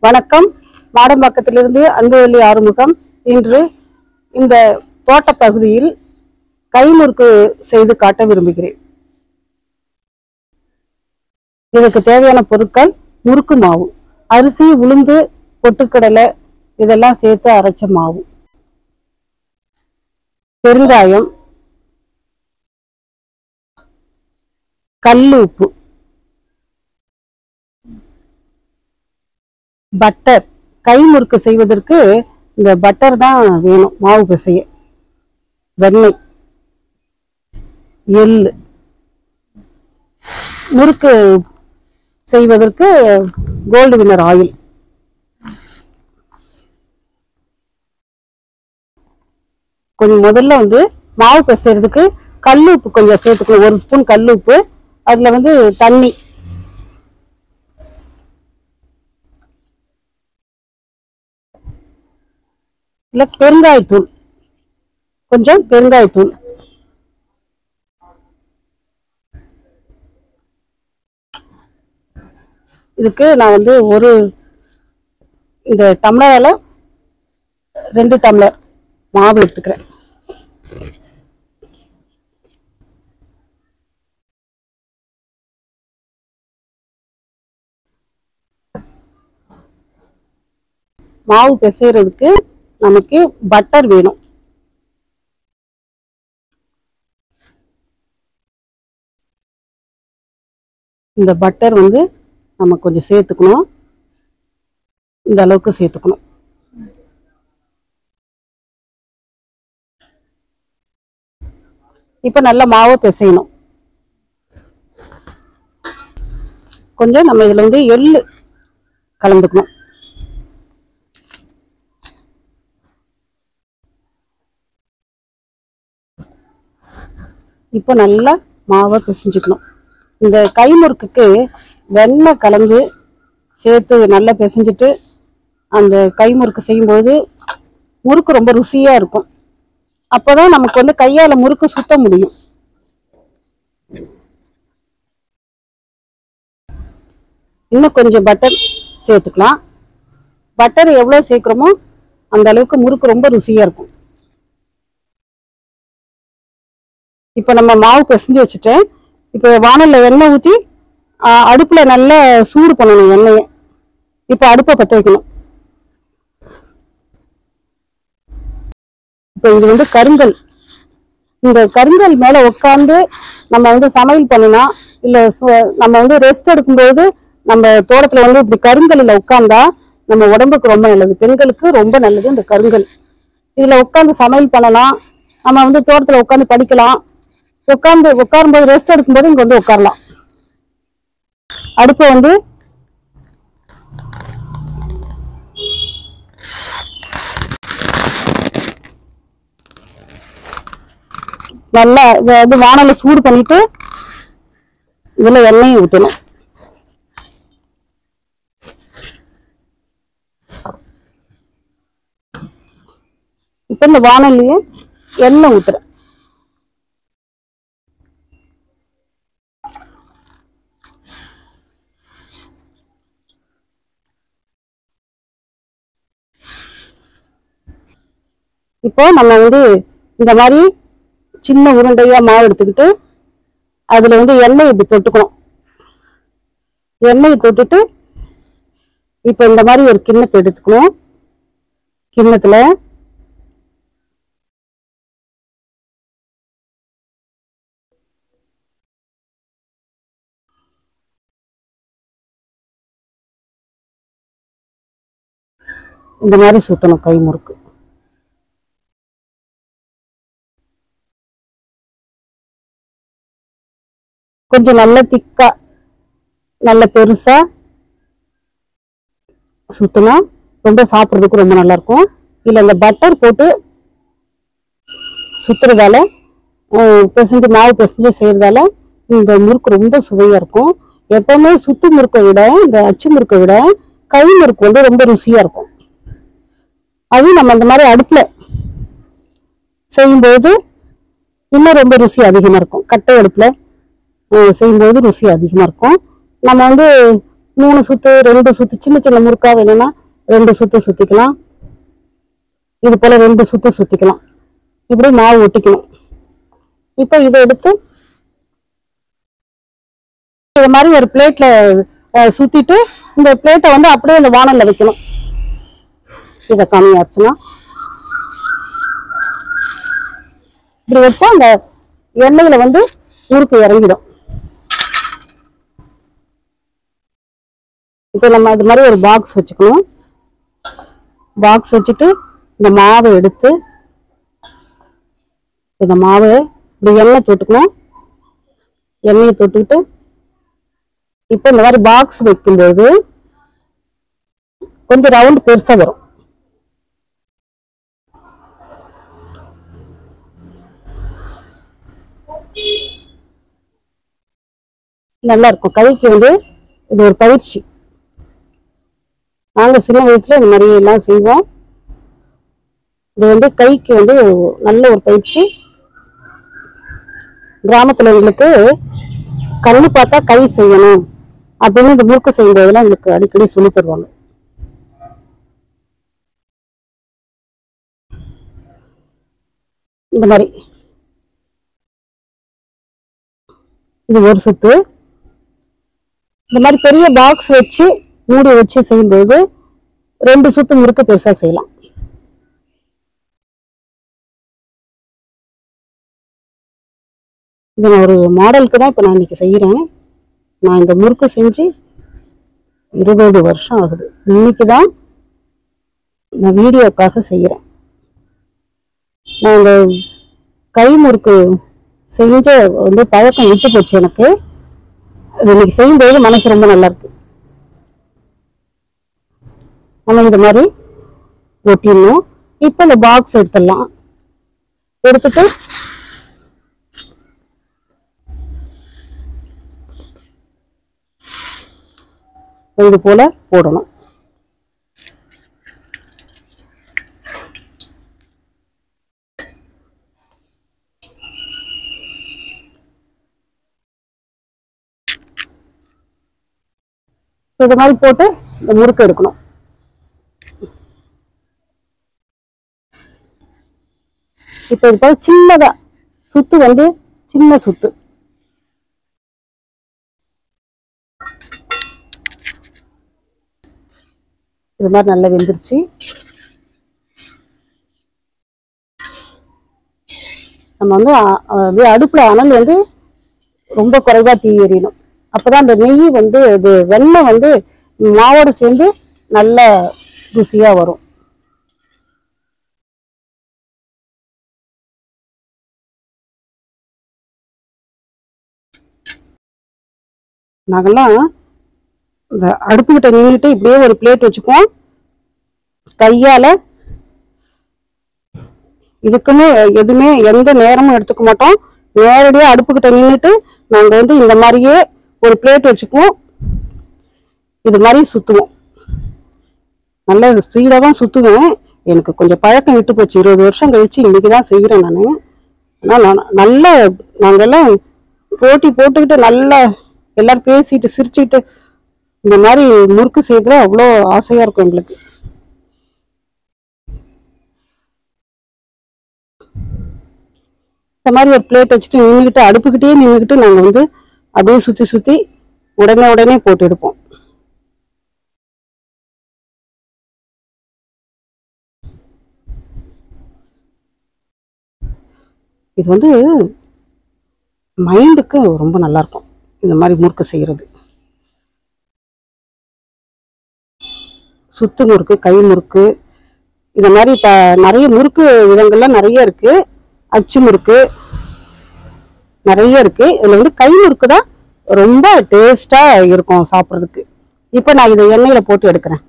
வணக்கம். மாடம்பாக்கத்திலிருந்து அன்புவள்ளி ஆறுமுகம். இன்று இந்த தோட்ட பகுதியில் கைமுறுக்கு செய்து காட்ட விரும்புகிறேன். இதற்கு தேவையான பொருட்கள்: முறுக்கு மாவு, அரிசி, உளுந்து, பொட்டுக்கடலை இதெல்லாம் சேர்த்து அரைச்ச மாவு, பெருங்காயம், கல் உப்பு, பட்டர். கைமுறுக்கு செய்வதற்கு இந்த பட்டர் தான் வேணும். மாவு பிசைய வெண்ணெய், எள்ளு. முறுக்கு செய்வதற்கு கோல்டு வின்னர் ஆயில். கொஞ்சம் முதல்ல மாவு பிசைறதுக்கு கல் உப்பு கொஞ்சம் சேர்த்துக்கணும். 1 ஸ்பூன் கல் உப்பு. அதுல தண்ணி, இல்ல பெருங்காயத்தூள், கொஞ்சம் பெருங்காயத்தூள். இதுக்கு நான் இந்த டம்ளரால 2 டம்ளர் மாவு எடுத்துக்கிறேன். மாவு பிசைறதுக்கு நமக்கு பட்டர் வேணும். இந்த பட்டர் நம்ம கொஞ்சம் சேர்த்துக்கணும். இந்த அளவுக்கு சேர்த்துக்கணும். இப்ப நல்ல மாவை பிசையணும். கொஞ்சம் நம்ம இதுல எள்ளு கலந்துக்கணும். இப்போ நல்லா மாவை பிசைஞ்சுக்கணும். இந்த கைமுறுக்குக்கு வெண்ணெய் கலந்து சேர்த்து நல்லா பிசைஞ்சிட்டு அந்த கைமுறுக்கு செய்யும்போது முறுக்கு ரொம்ப ருசியா இருக்கும். அப்போதான் நமக்கு கையால முறுக்கு சுத்த முடியும். இன்னும் கொஞ்சம் பட்டர் சேர்த்துக்கலாம். பட்டர் எவ்வளவு சேர்க்கிறோமோ அந்த அளவுக்கு முறுக்கு ரொம்ப ருசியா இருக்கும். இப்ப நம்ம மாவு பிசைஞ்சு வச்சுட்டேன். இப்ப வானல்ல எண்ணெய் ஊத்தி அடுப்புல நல்லா சூடு பண்ணணும் எண்ணெயை. இப்ப அடுப்பை பற்ற வைக்கணும். இப்ப இது கருங்கல். இந்த கருங்கல் மேல உட்கார்ந்து நம்ம சமையல் பண்ணினா, இல்ல நம்ம ரெஸ்ட் எடுக்கும்போது நம்ம தோட்டத்துல இப்படி கருங்கல்ல உட்கார்ந்தா நம்ம உடம்புக்கு ரொம்ப நல்லது. பெண்களுக்கு ரொம்ப நல்லது இந்த கருங்கல். இதுல உட்கார்ந்து சமையல் பண்ணலாம். நம்ம தோட்டத்துல உட்கார்ந்து படிக்கலாம். உட்காரும்போது ரெஸ்ட் எடுக்கும்போது இங்க உட்காரலாம். அடுப்பு நல்லா வானல்ல சூடு பண்ணிட்டு இதுல எண்ணெயை ஊற்றணும். இப்ப இந்த வானல்லையே எண்ணெய் ஊத்துறேன். இப்போ நம்ம இந்த மாதிரி சின்ன உருண்டையா மாவு எடுத்துக்கிட்டு அதுல எண்ணெய் இப்படி தொட்டுக்கணும். எண்ணெய் தொட்டுட்டு இப்ப இந்த மாதிரி ஒரு கிண்ணத்தை எடுத்துக்கணும். கிண்ணத்துல இந்த மாதிரி சுத்தணும் கைமுறுக்கு. கொஞ்சம் நல்ல திக்கா நல்ல பெருசா சுத்தினா ரொம்ப சாப்பிட்றதுக்கு ரொம்ப நல்லா இருக்கும். இல்ல இந்த பட்டர் போட்டு சுத்துறதால பிசைஞ்சு மாவு பிசைஞ்சு செய்யறதால இந்த முறுக்கு ரொம்ப சுவையா இருக்கும். எப்பவுமே சுத்து முறுக்கை விட இந்த அச்சு முறுக்கை விட கை முறுக்கு ரொம்ப ருசியா இருக்கும். அது நம்ம இந்த மாதிரி அடுப்புல செய்யும்போது இன்னும் ரொம்ப ருசி அதிகமா இருக்கும். கட்டை அடுப்புல செய்யும்போது ருசி அதிகமா இருக்கும். நம்ம 3 சுத்து 2 சுத்து சின்ன சின்ன முறுக்கா வேணும்னா 2 சுத்து சுத்திக்கலாம். இது போல 2 சுத்து சுத்திக்கலாம். இப்படி மாவு ஒட்டிக்கணும். இப்ப இதை எடுத்து இது மாதிரி ஒரு பிளேட்ல சுத்திட்டு இந்த பிளேட்டை வந்து அப்படியே இந்த வானல்ல வைக்கணும். இதை கம்மியாச்சுன்னா இப்படி வச்சா அந்த எண்ணெயில வந்து முறுக்கு இறங்கிடும். இப்ப நம்ம இது மாதிரி ஒரு பாக்ஸ் வச்சுக்கணும். பாக்ஸ் வச்சுட்டு இந்த மாவை எடுத்து இந்த மாவை இப்படி எண்ணெய் தொட்டுக்கணும். எண்ணெயை தொட்டுக்கிட்டு இப்ப இந்த மாதிரி பாக்ஸ் வைக்கும்போது கொஞ்சம் ரவுண்ட் பெருசா வரும். நல்லா இருக்கும். கைக்கு வந்து இது ஒரு பயிற்சி. நாங்க சின்ன வயசுல இந்த மாதிரி எல்லாம் செய்வோம். இது வந்து கைக்கு வந்து நல்ல ஒரு பயிற்சி. கிராமத்துல எங்களுக்கு கண்ணு பார்த்தா கை செய்யணும் அப்படின்னு இந்த முறுக்கு செய்யும்போதெல்லாம் எங்களுக்கு அடிக்கடி சொல்லி தருவாங்க. இந்த மாதிரி இது ஒரு சுத்து. இந்த மாதிரி பெரிய பாக்ஸ் வச்சு மூடி வச்சு செய்யும்போது 2 சுத்து முறுக்கு பெருசா செய்யலாம். இது நான் ஒரு மாடலுக்கு தான் இப்ப நான் இன்னைக்கு செய்யறேன். நான் இந்த முறுக்கு செஞ்சு 20 வருஷம் ஆகுது. இன்னைக்குதான் நான் வீடியோக்காக செய்யறேன். நான் இந்த கை முறுக்கு செஞ்ச வந்து பழக்கம் விட்டு போச்சு எனக்கு. இன்னைக்கு செய்யும்போது மனசு ரொம்ப நல்லா இருக்கு. நம்ம இந்த மாதிரி ஒட்டிடணும். இப்ப இந்த பாக்ஸ் எடுத்துடலாம். எடுத்துட்டு இது போல போடணும். இது மாதிரி போட்டு இந்த முறுக்கு எடுக்கணும். இப்ப இது போல சின்னதா சுத்து வந்து சின்ன சுத்து. இது மாதிரி நல்லா வெந்துருச்சு. நம்ம வந்து அடுப்புல அனல் வந்து ரொம்ப குறைவா தீ எறியணும். அப்பதான் அந்த நெய் வந்து இது வெண்ணெய் வந்து மாவோட சேர்ந்து நல்ல ருசியா வரும். நாங்கெல்லாம் இந்த அடுப்புகிட்ட நின்றுட்டு இப்படியே ஒரு பிளேட் வச்சுக்குவோம். கையால இதுக்குன்னு எதுவுமே எந்த நேரமும் எடுத்துக்க மாட்டோம். நேரடியா அடுப்புகிட்ட நின்றுட்டு நாங்க வந்து இந்த மாதிரியே ஒரு பிளேட் வச்சுக்குவோம். இது மாதிரி சுத்துவோம். நல்ல ஸ்பீடா தான் சுத்துவேன். எனக்கு கொஞ்சம் பழக்கம் விட்டு போச்சு. 20 வருஷம் கழிச்சு இன்னைக்குதான் செய்யறேன் நானு. ஆனா நல்ல நாங்கெல்லாம் போட்டி போட்டுக்கிட்டு நல்லா எல்லாரும் பேசிட்டு சிரிச்சுட்டு இந்த மாதிரி முறுக்கு செய்யறதுல அவ்வளோ ஆசையா இருக்கும் எங்களுக்கு. இந்த மாதிரி ஒரு பிளேட் வச்சுட்டு நின்றுக்கிட்டு அடுப்புக்கிட்டே நின்றுக்கிட்டு நாங்க வந்து அப்படியே சுத்தி சுத்தி உடனே போட்டு எடுப்போம். இது வந்து மைண்டுக்கு ரொம்ப நல்லா இருக்கும் இந்த மாதிரி முறுக்கு செய்யறது. சுத்து முறுக்கு, கை முறுக்கு, இந்த மாதிரி நிறைய முறுக்கு விதங்கள்லாம் நிறைய இருக்கு. அச்சு முறுக்கு நிறைய இருக்கு. இதுல வந்து கை முறுக்கு தான் ரொம்ப டேஸ்டா இருக்கும் சாப்பிட்றதுக்கு. இப்ப நான் இதை எண்ணெயில போட்டு எடுக்கிறேன்.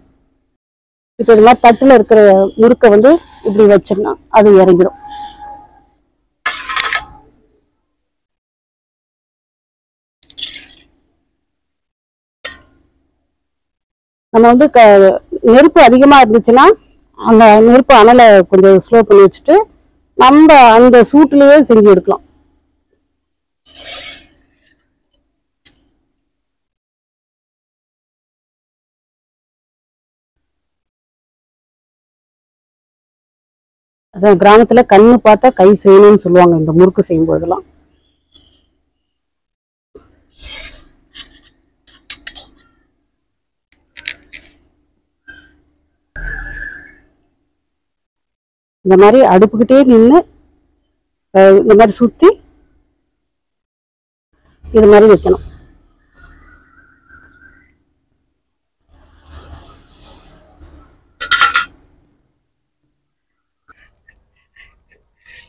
இப்ப இது மாதிரி தட்டுல இருக்கிற முறுக்கை வந்து இப்படி வச்சோம்னா அது இறங்கிடும். நம்ம வந்து நெருப்பு அதிகமா இருந்துச்சுன்னா அந்த நெருப்பு அனலை கொஞ்சம் ஸ்லோ பண்ணி வச்சுட்டு நம்ம அந்த சூட்லயே செஞ்சு எடுக்கலாம். அதான் கிராமத்துல கண்ணு பார்த்தா கை செய்யணும்னு சொல்லுவாங்க இந்த முறுக்கு செய்யும் போதெல்லாம். இந்த மாதிரி அடுப்புக்கிட்டே நின்று இந்த மாதிரி சுத்தி இது மாதிரி வைக்கணும்.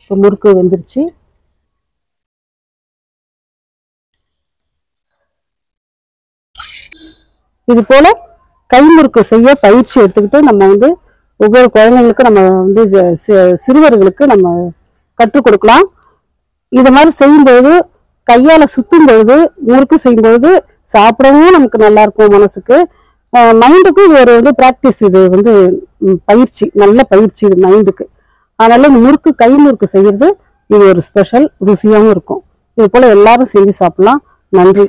இப்போ முறுக்கு வெந்துருச்சு. இது போல கை முறுக்கு செய்ய பயிற்சி எடுத்துக்கிட்டு நம்ம வந்து ஒவ்வொரு குழந்தைங்களுக்கும் நம்ம வந்து சிறுவர்களுக்கு நம்ம கற்றுக் கொடுக்கலாம். இது மாதிரி செய்யும்போது கையால சுத்தும் பொழுது முறுக்கு செய்யும்போது சாப்பிடவும் நமக்கு நல்லா இருக்கும். மனசுக்கு மைண்டுக்கு இது ஒரு வந்து பிராக்டிஸ். இது வந்து பயிற்சி, நல்ல பயிற்சி இது மைண்டுக்கு. அதனால இந்த முறுக்கு கை முறுக்கு செய்யறது இது ஒரு ஸ்பெஷல், ருசியாகவும் இருக்கும். இது போல எல்லாரும் செஞ்சு சாப்பிடலாம். நன்றி.